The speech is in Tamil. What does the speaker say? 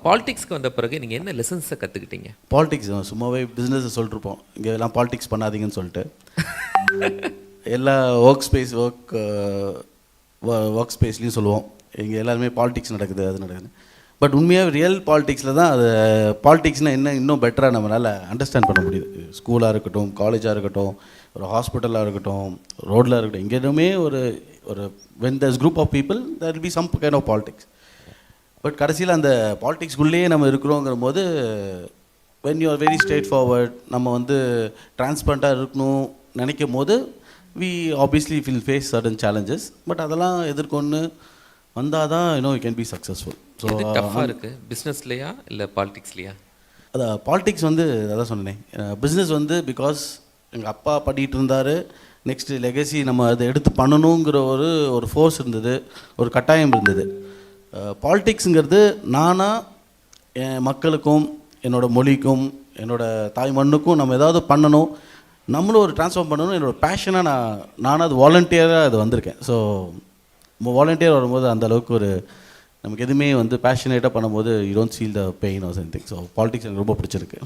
பாலிடிக்ஸ்க்கு வந்த பிறகு நீங்கள் என்ன லெசன்ஸை கற்றுக்கிட்டீங்க? பாலிடிக்ஸ் சும்மாவே பிஸ்னஸை சொல்லிட்டுருப்போம், இங்கே எல்லாம் பாலிடிக்ஸ் பண்ணாதீங்கன்னு சொல்லிட்டு. எல்லா ஒர்க் ஸ்பேஸ்லேயும் சொல்லுவோம், இங்கே எல்லாருமே பாலிடிக்ஸ் நடக்குது, அது நடக்குது. பட் உண்மையாக ரியல் பாலிடிக்ஸில் தான் அது பாலிடிக்ஸ்னால் என்ன இன்னும் பெட்டராக நம்மளால் அண்டர்ஸ்டாண்ட் பண்ண முடியுது. ஸ்கூலாக இருக்கட்டும், காலேஜாக இருக்கட்டும், ஒரு ஹாஸ்பிட்டலாக இருக்கட்டும், ரோடில் இருக்கட்டும், இங்கே எதுவுமே ஒரு when there's group of people there will be some kind of politics. But கடைசியில் அந்த பாலிடிக்ஸ்குள்ளேயே நம்ம இருக்கிறோங்கிற போது when you are very straight forward, நம்ம வந்து டிரான்ஸ்பரண்ட்டாக இருக்கணும் நினைக்கும் போது we obviously will face certain challenges. But அதெல்லாம் எதிர்கொண்டு வந்தால் தான் you can be successful. So டஃப்பாக இருக்குது பிஸ்னஸ்லையா இல்லை பாலிடிக்ஸ்லையா? அதான் பாலிடிக்ஸ் வந்து அதான் சொன்னேன். பிஸ்னஸ் வந்து பிகாஸ் எங்கள் அப்பா பண்ணிகிட்டு இருந்தார், நெக்ஸ்ட்டு லெகசி நம்ம அதை எடுத்து பண்ணணுங்கிற ஒரு ஃபோர்ஸ் இருந்தது, ஒரு கட்டாயம் இருந்தது. பாலிடிக்ஸுங்கிறது நானாக என் மக்களுக்கும் என்னோடய மொழிக்கும் என்னோடய தாய் மண்ணுக்கும் நம்ம ஏதாவது பண்ணணும், நம்மளும் ஒரு ட்ரான்ஸ்ஃபார்ம் பண்ணணும், என்னோடய பேஷனாக நானும் அது வாலண்டியராக அது வந்திருக்கேன். ஸோ வாலண்டியர் வரும்போது அந்த அளவுக்கு ஒரு நமக்கு எதுவுமே வந்து பேஷனேட்டாக பண்ணும்போது you don't feel the pain or something. So politics எனக்கு ரொம்ப பிடிச்சிருக்கு.